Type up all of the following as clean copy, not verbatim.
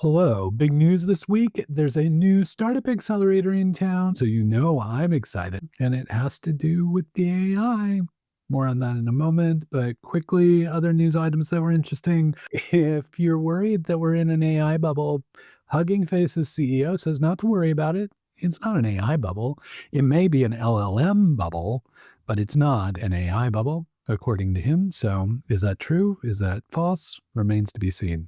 Hello, big news this week. There's a new startup accelerator in town, so you know I'm excited. And it has to do with the AI. More on that in a moment, but quickly, other news items that were interesting. If you're worried that we're in an AI bubble, Hugging Face's CEO says not to worry about it. It's not an AI bubble. It may be an LLM bubble, but it's not an AI bubble, according to him. So is that true? Is that false? Remains to be seen.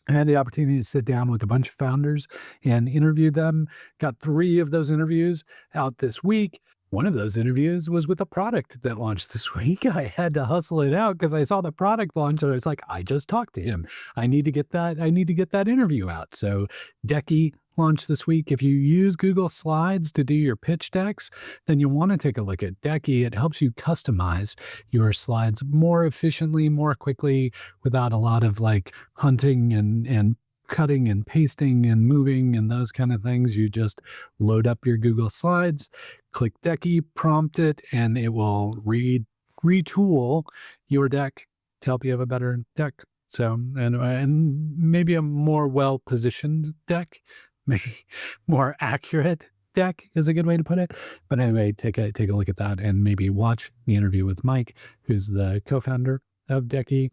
I had the opportunity to sit down with a bunch of founders and interview them. Got 3 of those interviews out this week. One of those interviews was with a product that launched this week. I had to hustle it out because I saw the product launch and I was like, I just talked to him. I need to get that interview out. So Decky launched this week. If you use Google Slides to do your pitch decks, then you'll want to take a look at Decky. It helps you customize your slides more efficiently, more quickly, without a lot of like hunting and cutting and pasting and moving and those kind of things. You just load up your Google Slides, click Decky, prompt it, and it will retool your deck to help you have a better deck. So, and maybe a more well-positioned deck, maybe more accurate deck is a good way to put it. But anyway, take a look at that and maybe watch the interview with Mike, who's the co-founder of Decky.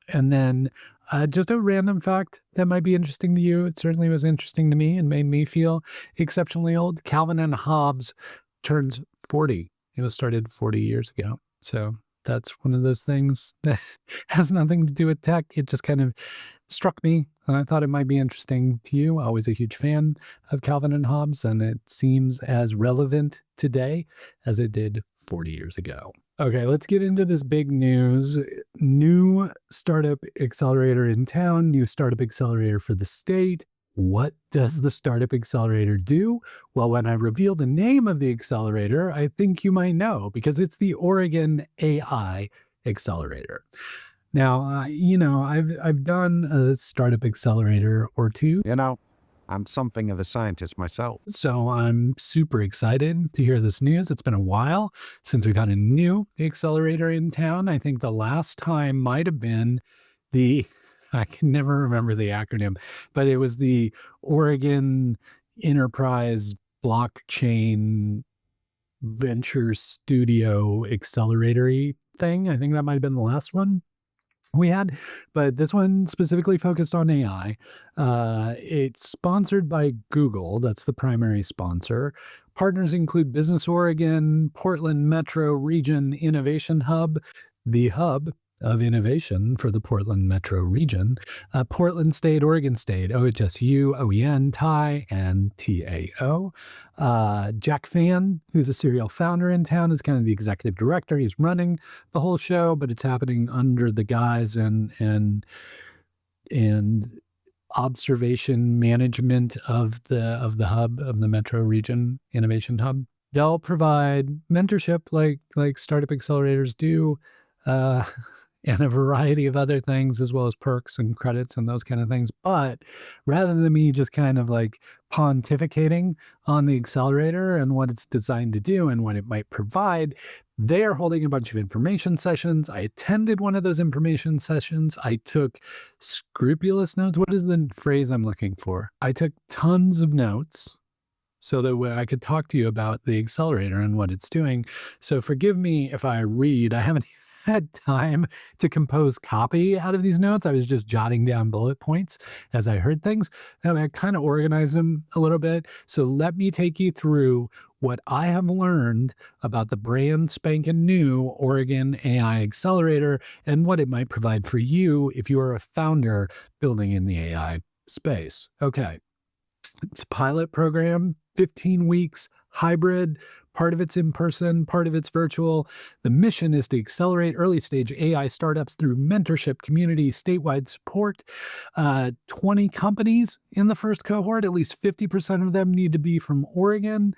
And then just a random fact that might be interesting to you. It certainly was interesting to me and made me feel exceptionally old. Calvin and Hobbes turns 40. It was started 40 years ago. So that's one of those things that has nothing to do with tech. It just kind of struck me, and I thought it might be interesting to you. Always a huge fan of Calvin and Hobbes, and it seems as relevant today as it did 40 years ago. Okay, let's get into this big news. New startup accelerator in town, new startup accelerator for the state. What does the startup accelerator do? Well, when I reveal the name of the accelerator, I think you might know because it's the Oregon AI Accelerator. Now, I've done a startup accelerator or two. I'm something of a scientist myself. So I'm super excited to hear this news. It's been a while since we've had a new accelerator in town. I think the last time might have been I can never remember the acronym, but it was the Oregon Enterprise Blockchain Venture Studio Accelerator thing. I think that might have been the last one we had, but this one specifically focused on AI. It's sponsored by Google. That's the primary sponsor. Partners include Business Oregon, Portland Metro Region Innovation Hub, the hub of innovation for the Portland Metro region, Portland State, Oregon State, OHSU, OEN, TIE, and TAO. Jack Fan, who's a serial founder in town, is kind of the executive director. He's running the whole show, but it's happening under the guise and observation management of the hub of the Metro Region Innovation Hub. They'll provide mentorship like startup accelerators do, and a variety of other things, as well as perks and credits and those kind of things. But rather than me just kind of like pontificating on the accelerator and what it's designed to do and what it might provide, they're holding a bunch of information sessions. I attended one of those information sessions. I took scrupulous notes. What is the phrase I'm looking for? I took tons of notes so that I could talk to you about the accelerator and what it's doing. So forgive me if I read. I haven't had time to compose copy out of these notes. I was just jotting down bullet points as I heard things. And I kind of organized them a little bit. So let me take you through what I have learned about the brand spanking new Oregon AI Accelerator and what it might provide for you if you are a founder building in the AI space. Okay. It's a pilot program, 15 weeks, hybrid. Part of it's in person, part of it's virtual. The mission is to accelerate early stage AI startups through mentorship, community, statewide support. 20 companies in the first cohort, at least 50% of them need to be from Oregon.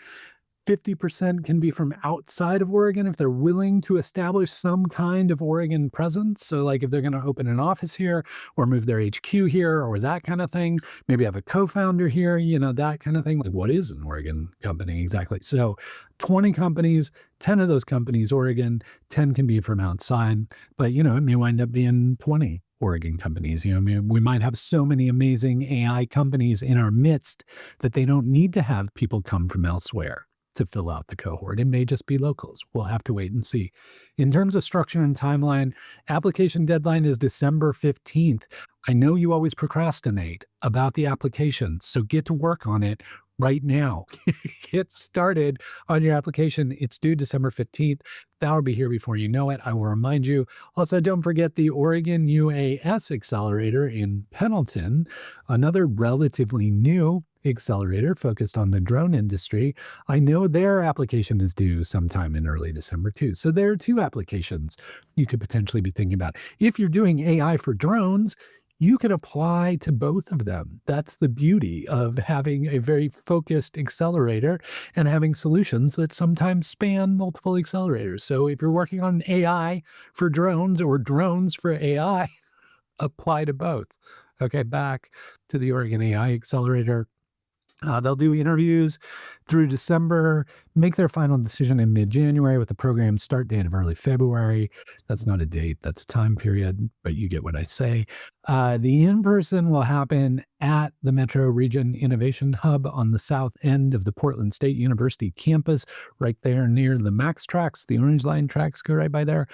50% can be from outside of Oregon if they're willing to establish some kind of Oregon presence. So like if they're going to open an office here or move their HQ here or that kind of thing, maybe have a co-founder here, that kind of thing. Like what is an Oregon company exactly? So 20 companies, 10 of those companies, Oregon, 10 can be from outside, but it may wind up being 20 Oregon companies. I mean, we might have so many amazing AI companies in our midst that they don't need to have people come from elsewhere to fill out the cohort. It may just be locals. We'll have to wait and see. In terms of structure and timeline, application deadline is December 15th. I know you always procrastinate about the application, so get to work on it right now. Get started on your application. It's due December 15th. That will be here before you know it. I will remind you. Also, don't forget the Oregon UAS Accelerator in Pendleton, another relatively new accelerator focused on the drone industry. I know their application is due sometime in early December too. So there are two applications you could potentially be thinking about. If you're doing AI for drones, you can apply to both of them. That's the beauty of having a very focused accelerator and having solutions that sometimes span multiple accelerators. So if you're working on AI for drones or drones for AI, apply to both. Okay, back to the Oregon AI Accelerator. They'll do interviews through December, make their final decision in mid-January with the program start date of early February. That's not a date, that's a time period, but you get what I say. The in-person will happen at the Metro Region Innovation Hub on the south end of the Portland State University campus, right there near the MAX tracks. The Orange Line tracks go right by there.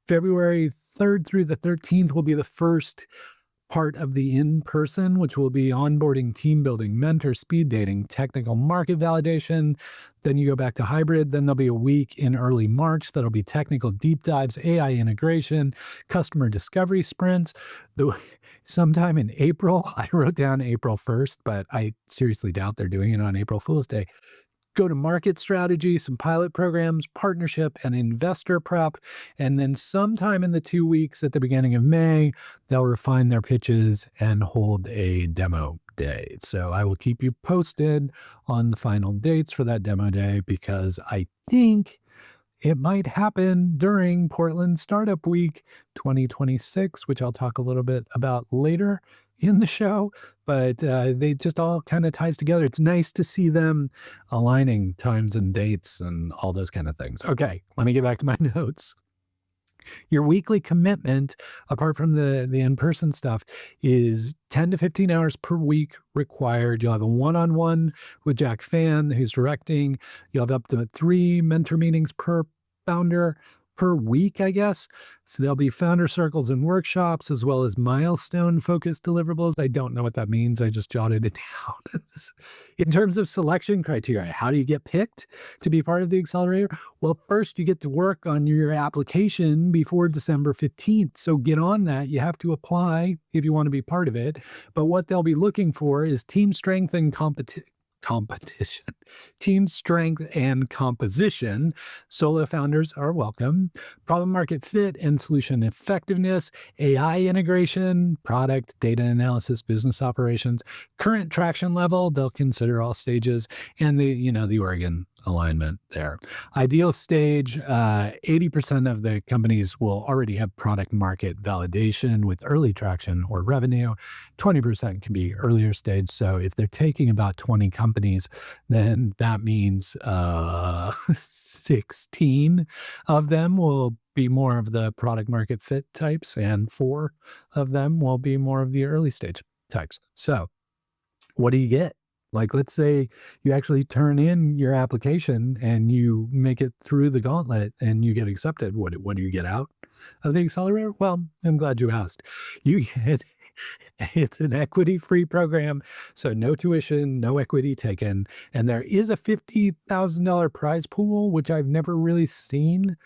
February 3rd through the 13th will be the first part of the in-person, which will be onboarding, team building, mentor, speed dating, technical market validation. Then you go back to hybrid. Then there'll be a week in early March that'll be technical deep dives, AI integration, customer discovery sprints. Sometime in April, I wrote down April 1st, but I seriously doubt they're doing it on April Fool's Day. Go to market strategy, some pilot programs, partnership, and investor prep. And then sometime in the 2 weeks at the beginning of May, they'll refine their pitches and hold a demo day. So I will keep you posted on the final dates for that demo day because I think it might happen during Portland Startup Week 2026, which I'll talk a little bit about later in the show, but they just all kind of ties together. It's nice to see them aligning times and dates and all those kind of things. Okay, let me get back to my notes. Your weekly commitment, apart from the in-person stuff, is 10 to 15 hours per week required. You'll have a one-on-one with Jack Fan, who's directing. You'll have up to 3 mentor meetings per founder per week, I guess. So there'll be founder circles and workshops, as well as milestone-focused deliverables. I don't know what that means. I just jotted it down. In terms of selection criteria, how do you get picked to be part of the accelerator? Well, first, you get to work on your application before December 15th. So get on that. You have to apply if you want to be part of it. But what they'll be looking for is team strength and competition, team strength and composition. Solo founders are welcome. Problem market fit and solution effectiveness, AI integration, product, data analysis, business operations, current traction level, they'll consider all stages, and the Oregon alignment there. Ideal stage, 80% of the companies will already have product market validation with early traction or revenue. 20% can be earlier stage. So if they're taking about 20 companies, then that means 16 of them will be more of the product market fit types, and 4 of them will be more of the early stage types. So what do you get? Like, let's say you actually turn in your application and you make it through the gauntlet and you get accepted. What do you get out of the accelerator? Well, I'm glad you asked. You get, it's an equity-free program, so no tuition, no equity taken. And there is a $50,000 prize pool, which I've never really seen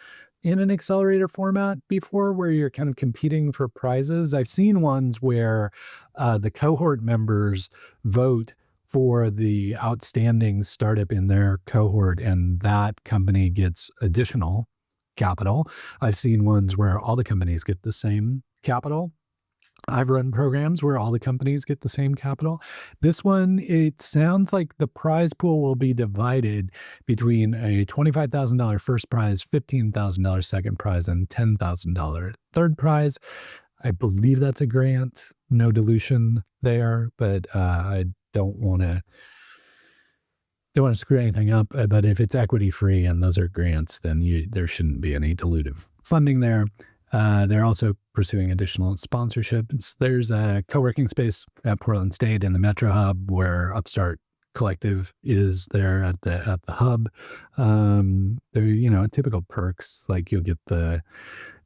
in an accelerator format before, where you're kind of competing for prizes. I've seen ones where the cohort members vote for the outstanding startup in their cohort, and that company gets additional capital. I've seen ones where all the companies get the same capital. I've run programs where all the companies get the same capital. This one, it sounds like the prize pool will be divided between a $25,000 first prize, $15,000 second prize, and $10,000 third prize. I believe that's a grant, no dilution there, but I don't want to screw anything up. But if it's equity free and those are grants, then there shouldn't be any dilutive funding there. They're also pursuing additional sponsorships. There's a co-working space at Portland State in the Metro Hub where Upstart Collective is there at the hub. They're typical perks, like you'll get the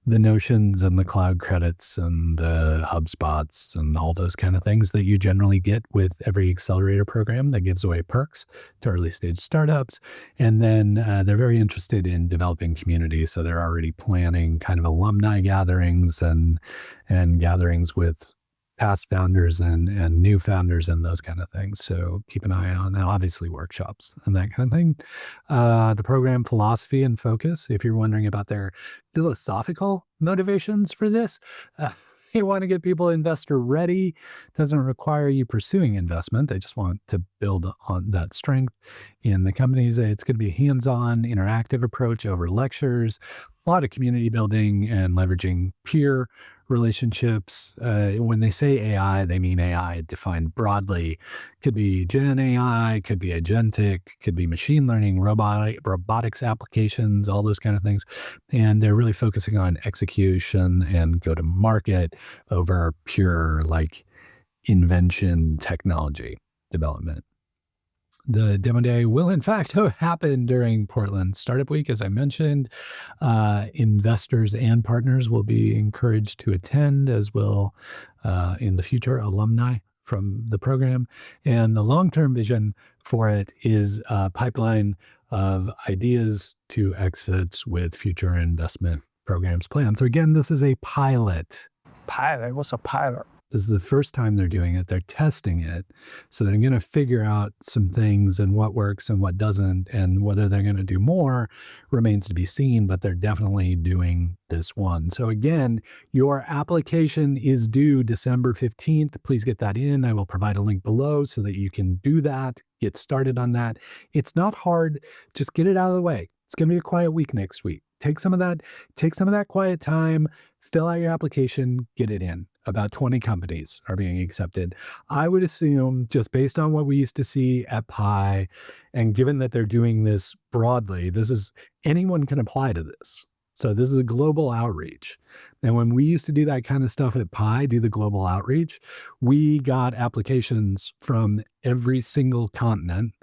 Notions and the cloud credits and the HubSpots and all those kind of things that you generally get with every accelerator program that gives away perks to early stage startups. And then they're very interested in developing communities. So they're already planning kind of alumni gatherings and gatherings with past founders and new founders and those kind of things. So keep an eye on, and obviously workshops and that kind of thing. The program philosophy and focus, if you're wondering about their philosophical motivations for this, they want to get people investor ready. Doesn't require you pursuing investment. They just want to build on that strength in the companies. It's going to be a hands-on, interactive approach over lectures, a lot of community building and leveraging peer relationships. When they say AI, they mean AI defined broadly. Could be Gen AI, could be agentic, could be machine learning, robotics applications, all those kind of things. And they're really focusing on execution and go to market over pure like invention technology development. The demo day will, in fact, happen during Portland Startup Week. As I mentioned, investors and partners will be encouraged to attend, as will in the future alumni from the program. And the long-term vision for it is a pipeline of ideas to exits with future investment programs planned. So again, this is a pilot. Pilot? What's a pilot? This is the first time they're doing it. They're testing it. So they're going to figure out some things and what works and what doesn't. And whether they're going to do more remains to be seen, but they're definitely doing this one. So again, your application is due December 15th. Please get that in. I will provide a link below so that you can do that, get started on that. It's not hard. Just get it out of the way. It's going to be a quiet week next week. Take some of that quiet time, fill out your application, get it in. About 20 companies are being accepted. I would assume, just based on what we used to see at Pi, and given that they're doing this broadly, anyone can apply to this. So this is a global outreach. And when we used to do that kind of stuff at Pi, do the global outreach, we got applications from every single continent,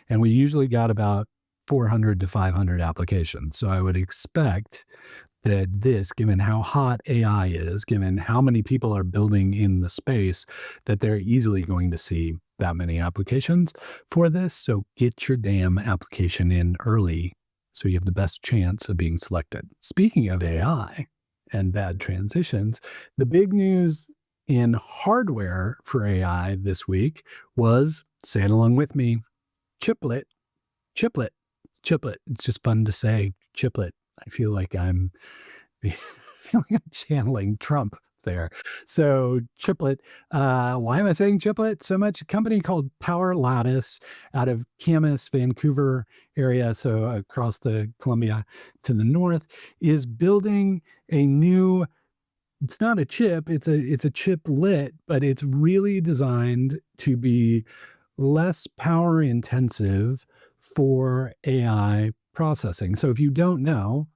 and we usually got about 400 to 500 applications. So I would expect that this, given how hot AI is, given how many people are building in the space, that they're easily going to see that many applications for this. So get your damn application in early so you have the best chance of being selected. Speaking of AI and bad transitions, the big news in hardware for AI this week was, say it along with me, chiplet. It's just fun to say chiplet. I feel like I'm channeling Trump there. So chiplet, why am I saying chiplet so much? A company called PowerLattice out of Camas, Vancouver area, so across the Columbia to the north, is building a new, it's not a chip, it's a chiplet, but it's really designed to be less power intensive for AI processing. So if you don't know,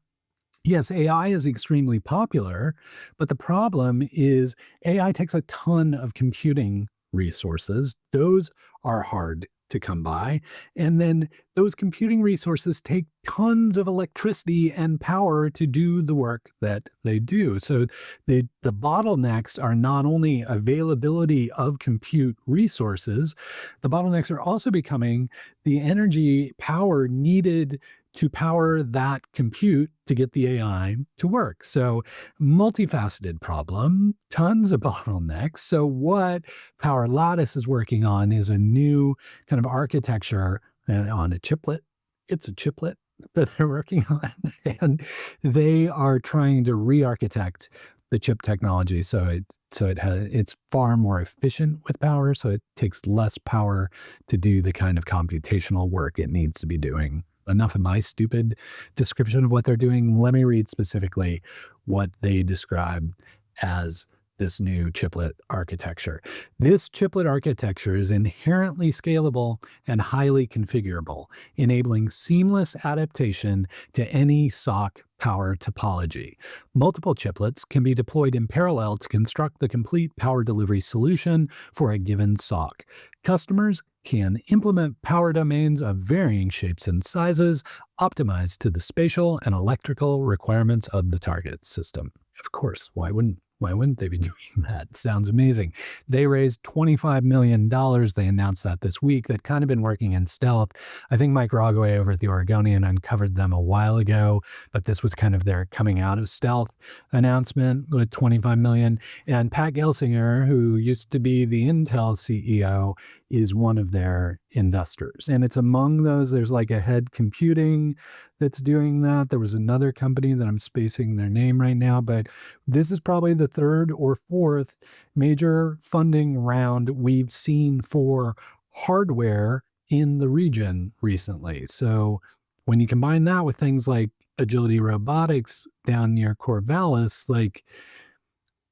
yes, AI is extremely popular, but the problem is AI takes a ton of computing resources. Those are hard to come by. And then those computing resources take tons of electricity and power to do the work that they do. So the bottlenecks are not only availability of compute resources, the bottlenecks are also becoming the energy power needed to power that compute to get the AI to work. So multifaceted problem, tons of bottlenecks. So what PowerLattice is working on is a new kind of architecture on a chiplet. It's a chiplet that they're working on, and they are trying to re-architect the chip technology so it's far more efficient with power, so it takes less power to do the kind of computational work it needs to be doing. Enough of my stupid description of what they're doing. Let me read specifically what they describe as this new chiplet architecture. This chiplet architecture is inherently scalable and highly configurable, enabling seamless adaptation to any SoC power topology. Multiple chiplets can be deployed in parallel to construct the complete power delivery solution for a given SOC. Customers can implement power domains of varying shapes and sizes, optimized to the spatial and electrical requirements of the target system. Of course, why wouldn't they be doing that? Sounds amazing. They raised $25 million. They announced that this week. They'd kind of been working in stealth. I think Mike Rogaway over at the Oregonian uncovered them a while ago, but this was kind of their coming out of stealth announcement with $25 million. And Pat Gelsinger, who used to be the Intel CEO, is one of their investors. And it's among those, there's like a Head Computing that's doing that. There was another company that I'm spacing their name right now, but this is probably the third or fourth major funding round we've seen for hardware in the region recently. So when you combine that with things like Agility Robotics down near Corvallis, like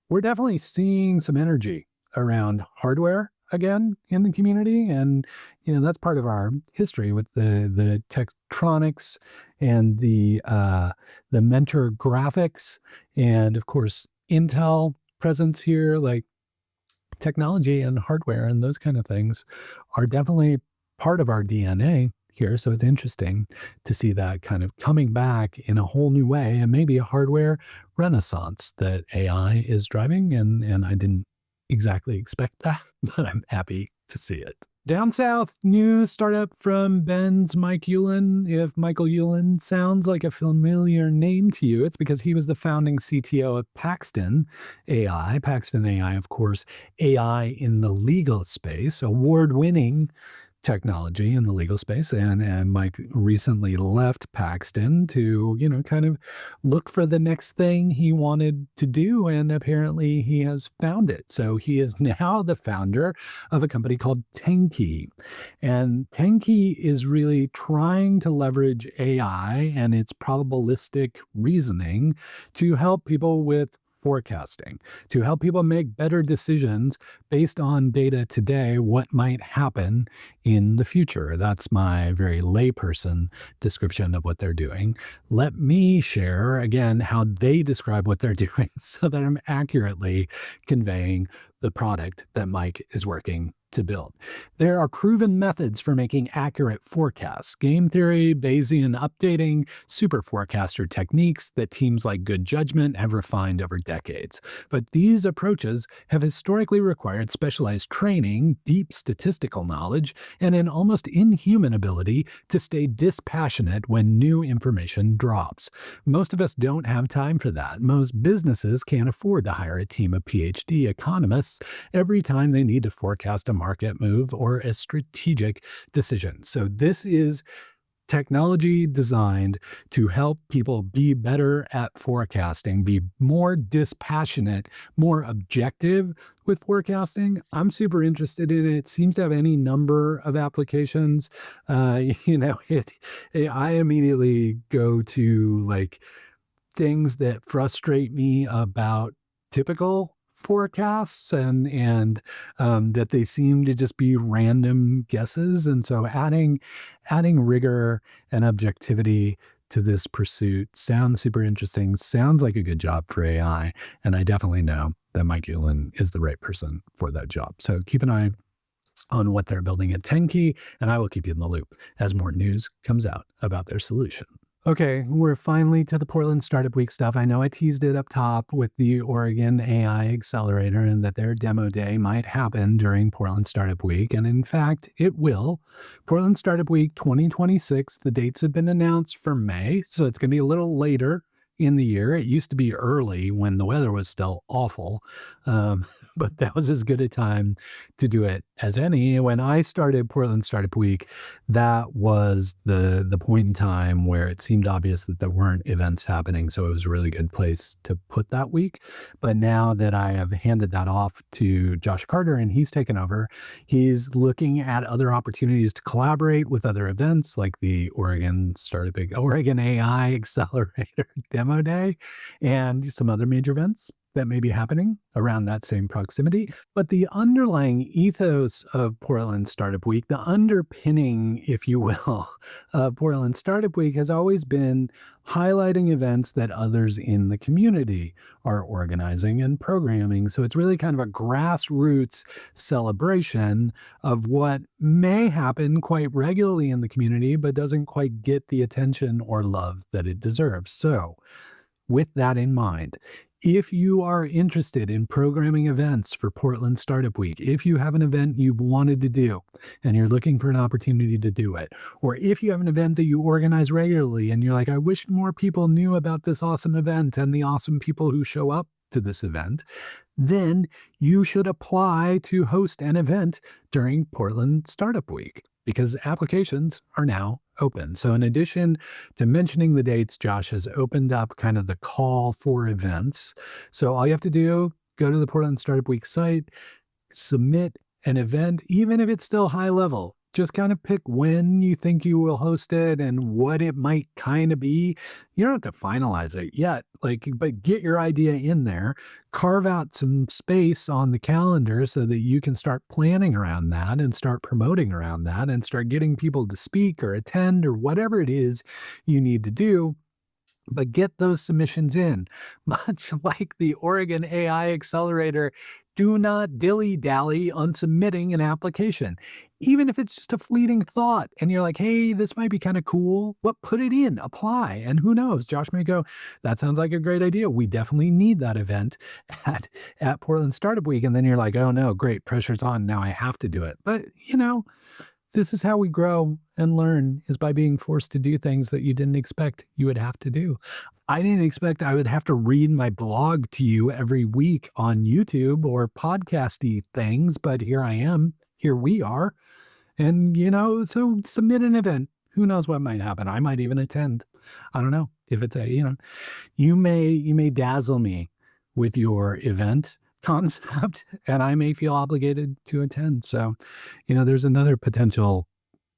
we're definitely seeing some energy around hardware again in the community. And, that's part of our history with the Tektronix and the Mentor graphics and of course, Intel presence here, like technology and hardware and those kind of things are definitely part of our DNA here. So it's interesting to see that kind of coming back in a whole new way and maybe a hardware renaissance that AI is driving. And I didn't exactly expect that, but I'm happy to see it. Down south, new startup from Ben's Mike Ulin. If Michael Ulin sounds like a familiar name to you, it's because he was the founding CTO of Paxton AI. Paxton AI, of course, AI in the legal space, award-winning technology in the legal space. And Mike recently left Paxton to, kind of look for the next thing he wanted to do. And apparently he has found it. So he is now the founder of a company called Tenki. And Tenki is really trying to leverage AI and its probabilistic reasoning to help people with forecasting, to help people make better decisions based on data today, what might happen in the future. That's my very layperson description of what they're doing. Let me share again how they describe what they're doing so that I'm accurately conveying the product that Mike is working to build. There are proven methods for making accurate forecasts: game theory, Bayesian updating, super forecaster techniques that teams like Good Judgment have refined over decades. But these approaches have historically required specialized training, deep statistical knowledge, and an almost inhuman ability to stay dispassionate when new information drops. Most of us don't have time for that. Most businesses can't afford to hire a team of PhD economists every time they need to forecast a market move or a strategic decision. So this is technology designed to help people be better at forecasting, be more dispassionate, more objective with forecasting. I'm super interested in it. It seems to have any number of applications. I immediately go to like things that frustrate me about typical forecasts and that they seem to just be random guesses. And so adding rigor and objectivity to this pursuit sounds super interesting, sounds like a good job for AI. And I definitely know that Mike Ulin is the right person for that job. So keep an eye on what they're building at Tenki, and I will keep you in the loop as more news comes out about their solution. Okay, we're finally to the Portland Startup Week stuff. I know I teased it up top with the Oregon AI Accelerator and that their demo day might happen during Portland Startup Week. And in fact, it will. Portland Startup Week 2026, the dates have been announced for May, so it's going to be a little later in the year. It used to be early when the weather was still awful, but that was as good a time to do it as any. When I started Portland Startup Week, that was the point in time where it seemed obvious that there weren't events happening, so it was a really good place to put that week. But now that I have handed that off to Josh Carter and he's taken over, he's looking at other opportunities to collaborate with other events like the Oregon AI Accelerator Demo Day and some other major events. that may be happening around that same proximity. But the underlying ethos of Portland Startup Week, the underpinning, if you will, of Portland Startup Week has always been highlighting events that others in the community are organizing and programming. So it's really kind of a grassroots celebration of what may happen quite regularly in the community, but doesn't quite get the attention or love that it deserves. So with that in mind, if you are interested in programming events for Portland Startup Week, if you have an event you've wanted to do and you're looking for an opportunity to do it, or if you have an event that you organize regularly and you're like, I wish more people knew about this awesome event and the awesome people who show up to this event, then you should apply to host an event during Portland Startup Week because applications are now open. So in addition to mentioning the dates, Josh has opened up kind of the call for events. So all you have to do, go to the Portland Startup Week site, submit an event, even if it's still high level. Just kind of pick when you think you will host it and what it might kind of be. You don't have to finalize it yet, but get your idea in there, carve out some space on the calendar so that you can start planning around that and start promoting around that and start getting people to speak or attend or whatever it is you need to do. But get those submissions in. Much like the Oregon AI Accelerator, do not dilly-dally on submitting an application. Even if it's just a fleeting thought and you're like, hey, this might be kind of cool, but put it in, apply. And who knows, Josh may go, that sounds like a great idea. We definitely need that event at Portland Startup Week. And then you're like, oh no, great, pressure's on. Now I have to do it. But, this is how we grow and learn, is by being forced to do things that you didn't expect you would have to do. I didn't expect I would have to read my blog to you every week on YouTube or podcasty things, but here I am. Here we are. And, so submit an event. Who knows what might happen? I might even attend. I don't know. If it's you may dazzle me with your event concept and I may feel obligated to attend. So, there's another potential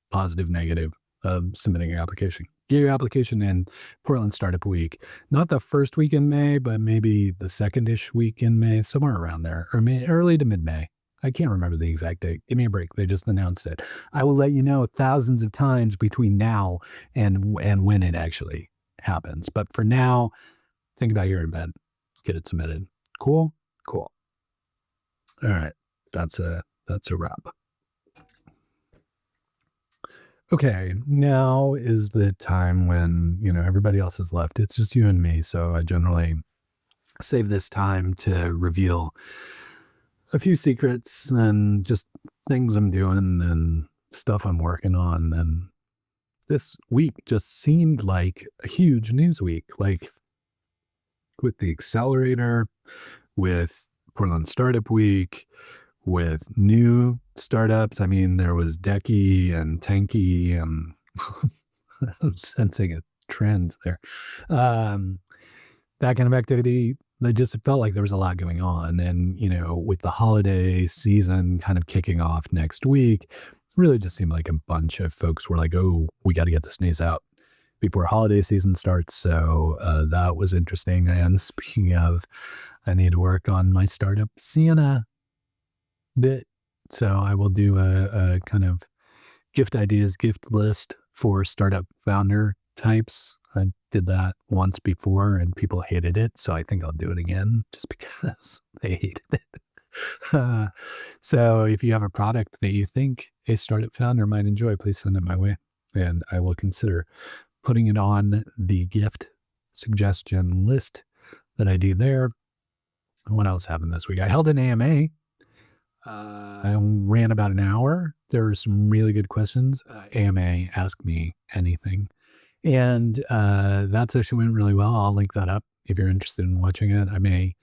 positive, negative of submitting your application. Get your application in Portland Startup Week, not the first week in May, but maybe the second-ish week in May, somewhere around there, or early to mid-May. I can't remember the exact date. Give me a break. They just announced it. I will let you know thousands of times between now and when it actually happens. But for now, think about your event. Get it submitted. Cool? Cool. All right. That's a wrap. Okay, now is the time when, everybody else has left. It's just you and me. So I generally save this time to reveal a few secrets and just things I'm doing and stuff I'm working on. And this week just seemed like a huge news week, like with the accelerator, with Portland Startup Week, with new startups. I mean, there was Decky and Tenki, and I'm sensing a trend there. That kind of activity, it just felt like there was a lot going on. And, with the holiday season kind of kicking off next week, it really just seemed like a bunch of folks were like, oh, we got to get this news out before holiday season starts. So that was interesting. And speaking of, I need to work on my startup Sienna bit. So I will do a kind of gift ideas, gift list for startup founder types. I did that once before and people hated it. So I think I'll do it again just because they hated it. So if you have a product that you think a startup founder might enjoy, please send it my way and I will consider putting it on the gift suggestion list that I do there. What else happened this week? I held an AMA. I ran about an hour. There were some really good questions. AMA, Ask Me Anything. And that session went really well. I'll link that up if you're interested in watching it. I may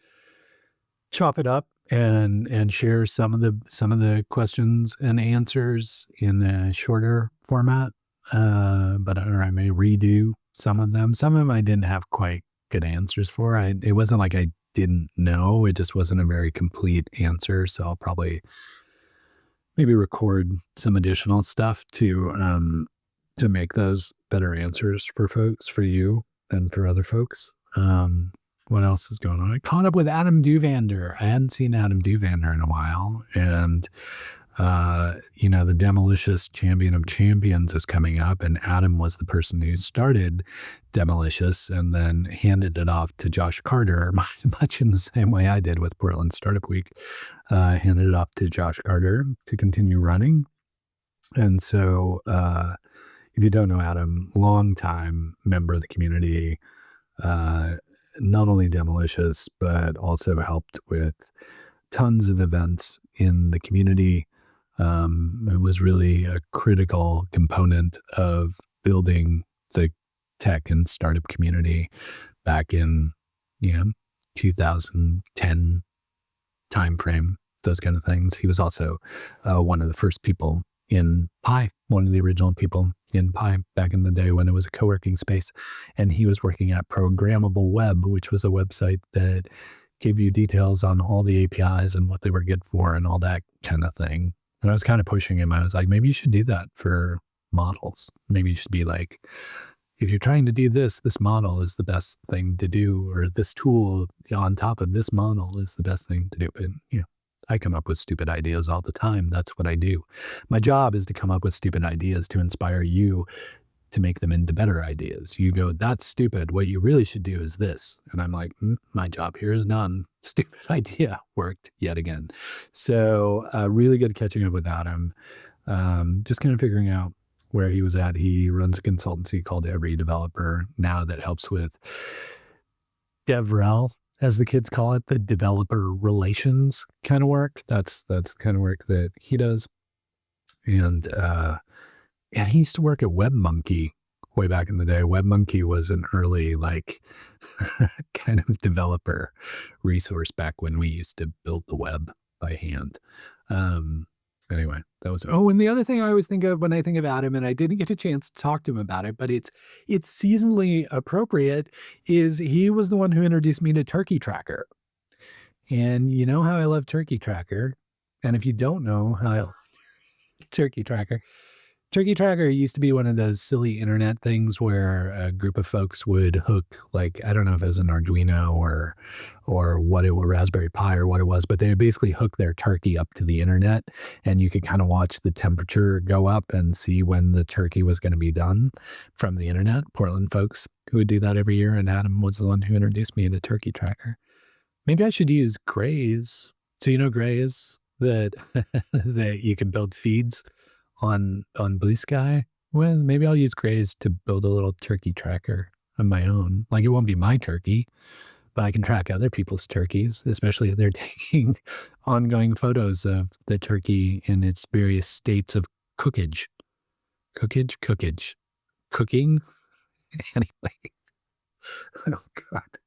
chop it up and share some of the questions and answers in a shorter format. Or I may redo some of them. Some of them I didn't have quite good answers for. It wasn't like I didn't know. It just wasn't a very complete answer. So I'll probably maybe record some additional stuff to make those better answers for folks, for you and for other folks. What else is going on? I caught up with Adam Duvander. I hadn't seen Adam Duvander in a while. And, the Demolicious Champion of Champions is coming up. And Adam was the person who started Demolicious and then handed it off to Josh Carter, much in the same way I did with Portland Startup Week. Handed it off to Josh Carter to continue running. And so, if you don't know Adam, longtime member of the community, not only Demolicious, but also helped with tons of events in the community. It was really a critical component of building the tech and startup community back in, 2010 timeframe, those kind of things. He was also one of the first people in Pi, one of the original people in Pi back in the day when it was a co-working space. And he was working at Programmable Web, which was a website that gave you details on all the APIs and what they were good for and all that kind of thing. And I was kind of pushing him. I was like, maybe you should do that for models. Maybe you should be like, if you're trying to do this model is the best thing to do, or this tool on top of this model is the best thing to do. And, I come up with stupid ideas all the time. That's what I do. My job is to come up with stupid ideas to inspire you to make them into better ideas. You go, that's stupid. What you really should do is this. And I'm like, my job here is done. Stupid idea worked yet again. So really good catching up with Adam. Just kind of figuring out where he was at. He runs a consultancy called Every Developer now that helps with DevRel, as the kids call it, the developer relations kind of work. That's the kind of work that he does. And he used to work at WebMonkey way back in the day. WebMonkey was an early, kind of developer resource back when we used to build the web by hand. Anyway, that was, and the other thing I always think of when I think of Adam, and I didn't get a chance to talk to him about it, but it's seasonally appropriate, is he was the one who introduced me to Turkey Tracker. And you know how I love Turkey Tracker. And if you don't know how I love Turkey Tracker used to be one of those silly internet things where a group of folks would hook, I don't know if it was an Arduino or what it was, Raspberry Pi or what it was, but they would basically hook their turkey up to the internet, and you could kind of watch the temperature go up and see when the turkey was going to be done from the internet. Portland folks who would do that every year, and Adam was the one who introduced me to Turkey Tracker. Maybe I should use Graze. So Graze, that that you can build feeds on Blue Sky. Well, maybe I'll use Graze to build a little turkey tracker on my own. It won't be my turkey, but I can track other people's turkeys, especially if they're taking ongoing photos of the turkey in its various states of cookage. Cooking. Anyway. Oh God.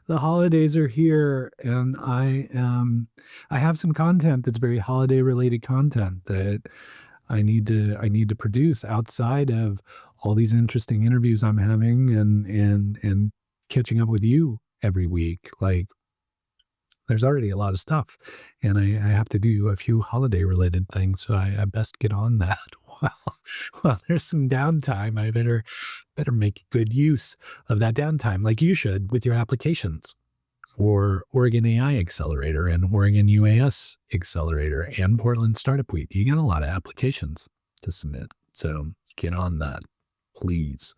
The holidays are here, and I have some content that's very holiday related content that I need to produce outside of all these interesting interviews I'm having and catching up with you every week. There's already a lot of stuff, and I have to do a few holiday related things, so I best get on that. Well, there's some downtime. I better make good use of that downtime, like you should with your applications for Oregon AI Accelerator and Oregon UAS Accelerator and Portland Startup Week. You got a lot of applications to submit, so get on that, please.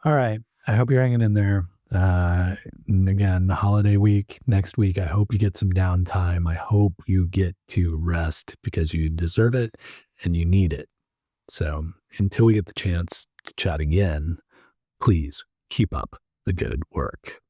All right. I hope you're hanging in there. And again, the holiday week, next week, I hope you get some downtime. I hope you get to rest because you deserve it and you need it. So until we get the chance to chat again, please keep up the good work.